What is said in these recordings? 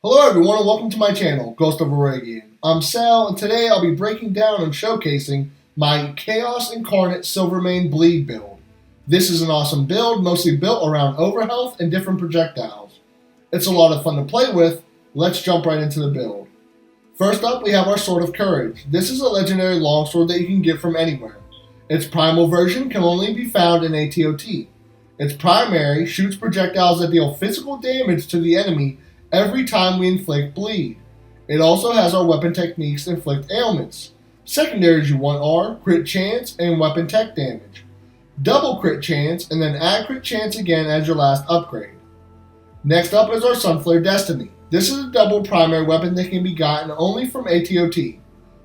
Hello everyone and welcome to my channel, Ghost of Aragian. I'm Sal and today I'll be breaking down and showcasing my Chaos Incarnate Silvermane Bleed build. This is an awesome build, mostly built around overhealth and different projectiles. It's a lot of fun to play with. Let's jump right into the build. First up we have our Sword of Courage. This is a legendary longsword that you can get from anywhere. Its primal version can only be found in ATOT. Its primary shoots projectiles that deal physical damage to the enemy every time we inflict bleed. It also has our weapon techniques to inflict ailments. Secondaries you want are crit chance and weapon tech damage. Double crit chance and then add crit chance again as your last upgrade. Next up is our Sunflare Destiny. This is a double primary weapon that can be gotten only from ATOT.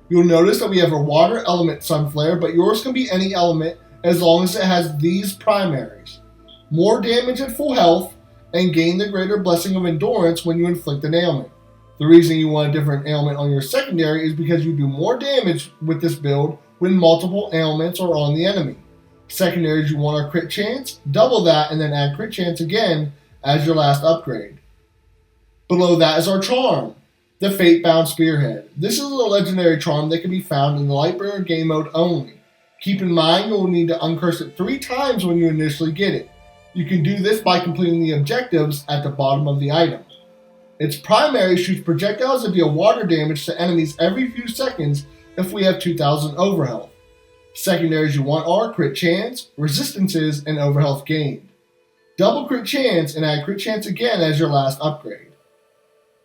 You'll notice that we have a water element Sunflare, but yours can be any element as long as it has these primaries. More damage at full health, and gain the greater blessing of endurance when you inflict an ailment. The reason you want a different ailment on your secondary is because you do more damage with this build when multiple ailments are on the enemy. Secondaries you want our crit chance, double that and then add crit chance again as your last upgrade. Below that is our charm, the Fate-bound Spearhead. This is a legendary charm that can be found in the Lightbringer game mode only. Keep in mind you will need to uncurse it 3 times when you initially get it. You can do this by completing the objectives at the bottom of the item. Its primary shoots projectiles that deal water damage to enemies every few seconds if we have 2000 overhealth. Secondaries you want are crit chance, resistances, and overhealth gained. Double crit chance and add crit chance again as your last upgrade.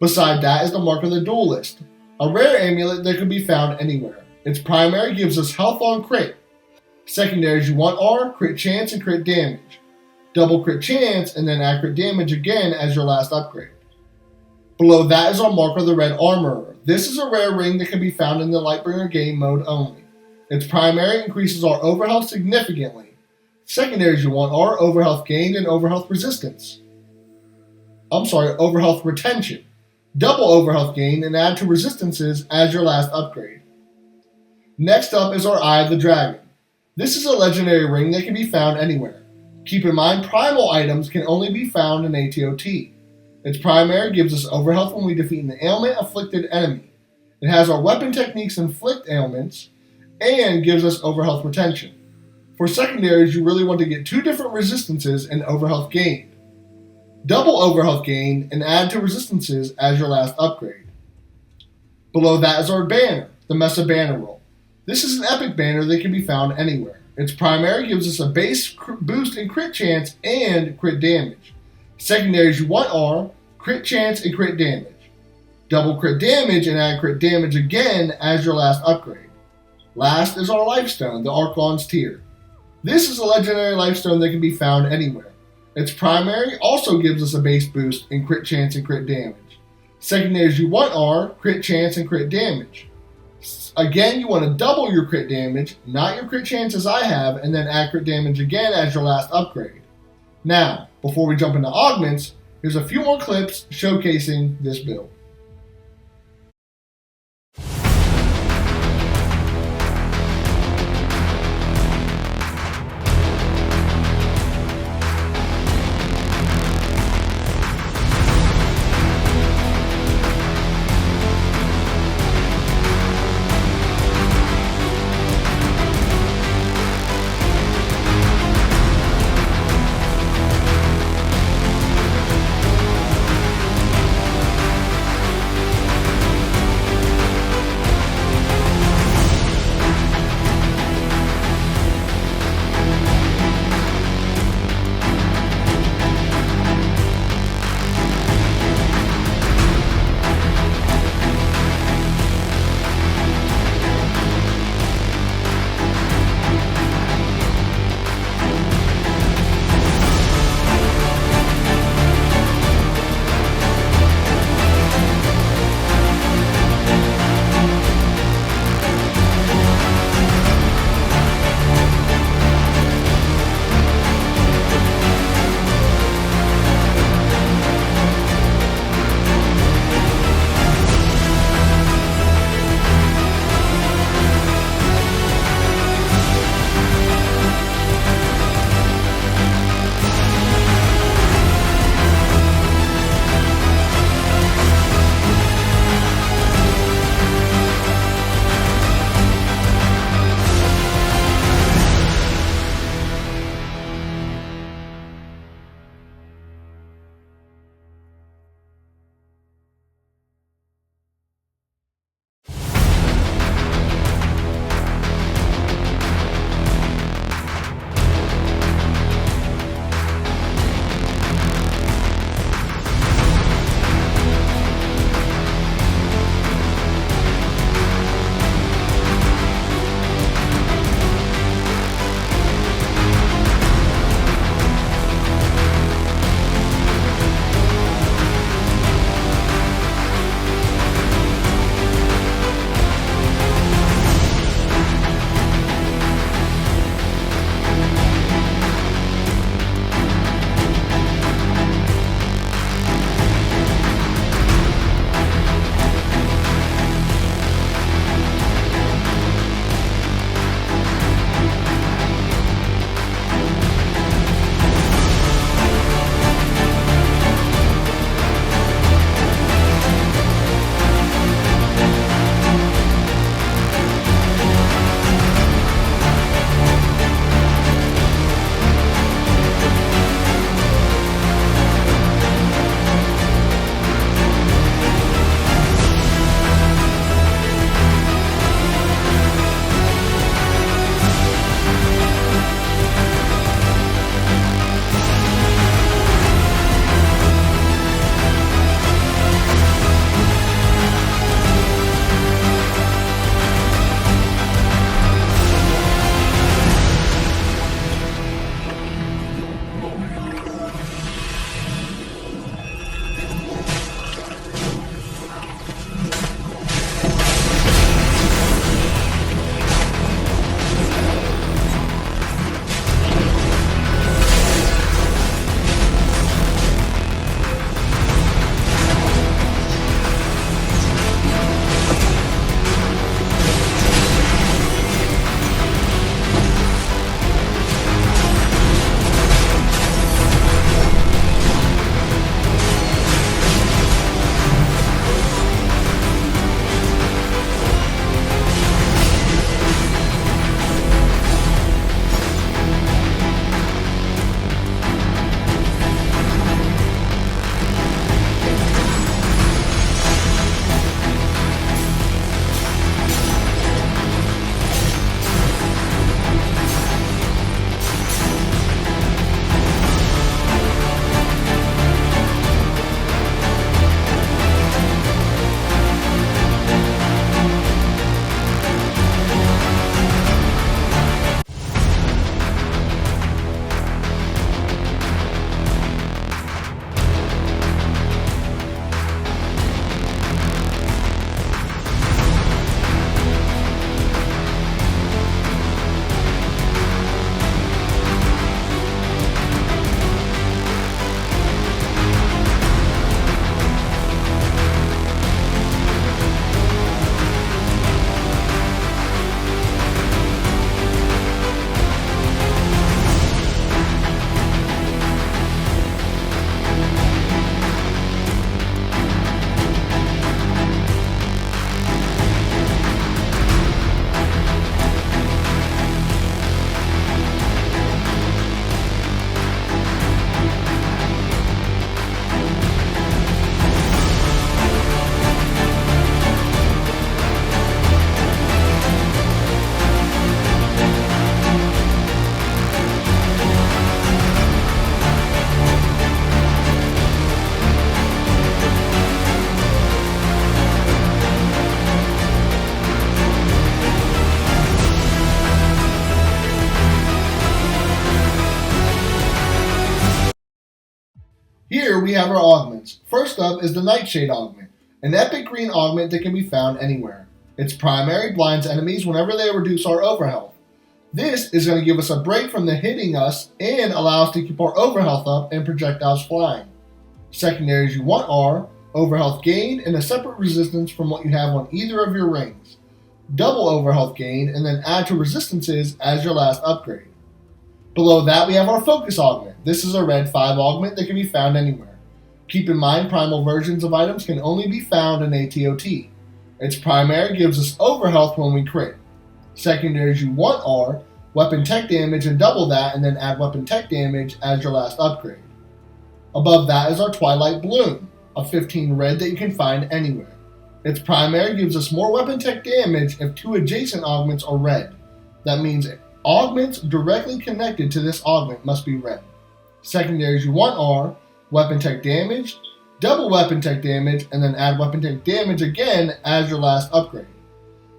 Beside that is the Mark of the Duelist, a rare amulet that can be found anywhere. Its primary gives us health on crit. Secondaries you want are crit chance and crit damage. Double crit chance, and then add crit damage again as your last upgrade. Below that is our Mark of the Red Armorer. This is a rare ring that can be found in the Lightbringer game mode only. Its primary increases our overhealth significantly. Secondaries you want are overhealth gained and overhealth retention. Double overhealth gain and add to resistances as your last upgrade. Next up is our Eye of the Dragon. This is a legendary ring that can be found anywhere. Keep in mind, primal items can only be found in ATOT. Its primary gives us overhealth when we defeat an ailment-afflicted enemy. It has our weapon techniques inflict ailments, and gives us overhealth retention. For secondaries, you really want to get 2 different resistances and overhealth gained. Double overhealth gain and add to resistances as your last upgrade. Below that is our banner, the Mesa Banner Roll. This is an epic banner that can be found anywhere. Its primary gives us a base boost in crit chance and crit damage. Secondaries you want are crit chance and crit damage. Double crit damage and add crit damage again as your last upgrade. Last is our Lifestone, the Archon's Tear. This is a legendary Lifestone that can be found anywhere. Its primary also gives us a base boost in crit chance and crit damage. Secondaries you want are crit chance and crit damage. Again, you want to double your crit damage, not your crit chance as I have, and then add crit damage again as your last upgrade. Now, before we jump into augments, here's a few more clips showcasing this build. we have our augments. First up is the Nightshade Augment, an epic green augment that can be found anywhere. Its primary blinds enemies whenever they reduce our overhealth. This is going to give us a break from the hitting us and allow us to keep our overhealth up and projectiles flying. Secondaries you want are overhealth gain and a separate resistance from what you have on either of your rings. Double overhealth gain and then add to resistances as your last upgrade. Below that we have our Focus Augment. This is a red 5 augment that can be found anywhere. Keep in mind primal versions of items can only be found in ATOT. Its primary gives us overhealth when we crit. Secondaries you want are weapon tech damage and double that and then add weapon tech damage as your last upgrade. Above that is our Twilight Bloom, a 15 red that you can find anywhere. Its primary gives us more weapon tech damage if 2 adjacent augments are red. That means augments directly connected to this augment must be red. Secondaries you want are weapon tech damage, double weapon tech damage, and then add weapon tech damage again as your last upgrade.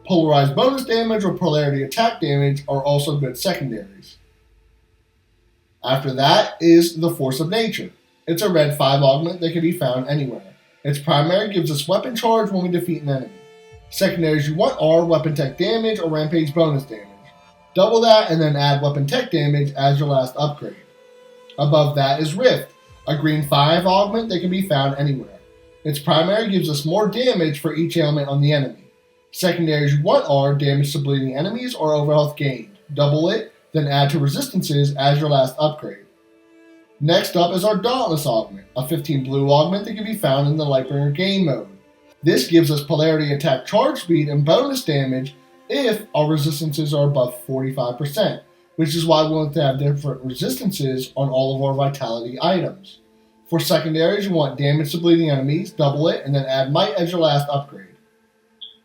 Polarized bonus damage or polarity attack damage are also good secondaries. After that is the Force of Nature. It's a red 5 augment that can be found anywhere. Its primary gives us weapon charge when we defeat an enemy. Secondaries you want are weapon tech damage or rampage bonus damage. Double that and then add weapon tech damage as your last upgrade. Above that is Rift, a green 5 augment that can be found anywhere. Its primary gives us more damage for each ailment on the enemy. Secondaries you want are damage to bleeding enemies or overhealth gained. Double it, then add to resistances as your last upgrade. Next up is our Dauntless Augment, a 15 blue augment that can be found in the Lightbringer game mode. This gives us polarity attack charge speed and bonus damage if our resistances are above 45%, which is why we want to have different resistances on all of our vitality items. For secondaries, you want damage to bleeding enemies, double it, and then add might as your last upgrade.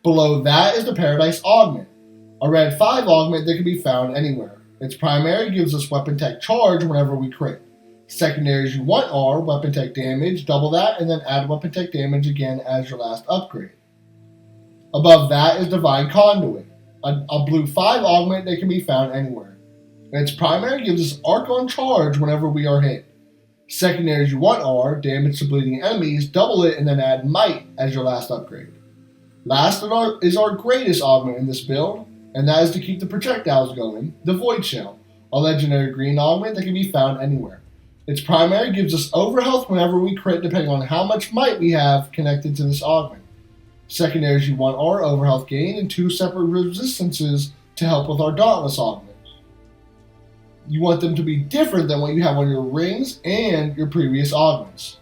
Below that is the Paradise Augment, a red 5 augment that can be found anywhere. Its primary gives us weapon tech charge whenever we crit. Secondaries you want are weapon tech damage, double that, and then add weapon tech damage again as your last upgrade. Above that is Divine Conduit, a blue 5 augment that can be found anywhere. Its primary gives us arc on charge whenever we are hit. Secondaries you want are damage to bleeding enemies, double it, and then add might as your last upgrade. Last is our greatest augment in this build, and that is to keep the projectiles going, the Void Shell, a legendary green augment that can be found anywhere. Its primary gives us overhealth whenever we crit depending on how much might we have connected to this augment. Secondaries you want are overhealth gain and 2 separate resistances to help with our Dauntless Augment. You want them to be different than what you have on your rings and your previous augments.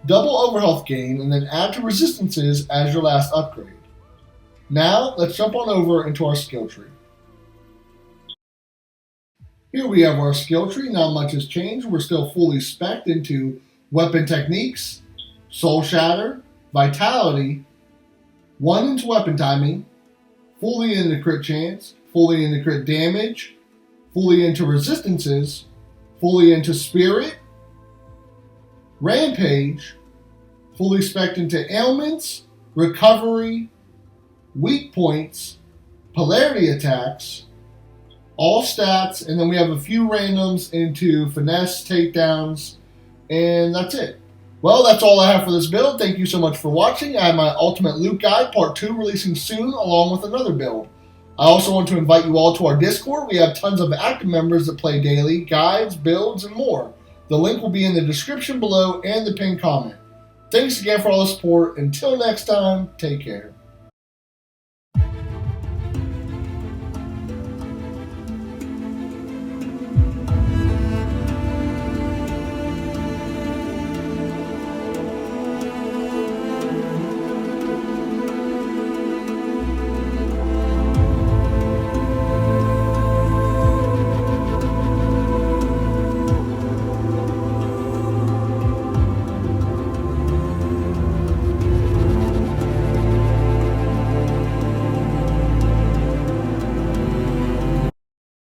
Double overhealth gain and then add to resistances as your last upgrade. Now, let's jump on over into our skill tree. Here we have our skill tree. Not much has changed. We're still fully spec'd into weapon techniques, soul shatter, vitality, 1 into weapon timing, fully into crit chance, fully into crit damage, fully into resistances, fully into spirit, rampage, fully spec'd into ailments, recovery, weak points, polarity attacks, all stats, and then we have a few randoms into finesse, takedowns, and that's it. Well, that's all I have for this build. Thank you so much for watching. I have my Ultimate Loot Guide Part 2 releasing soon, along with another build. I also want to invite you all to our Discord. We have tons of active members that play daily, guides, builds, and more. The link will be in the description below and the pinned comment. Thanks again for all the support. Until next time, take care.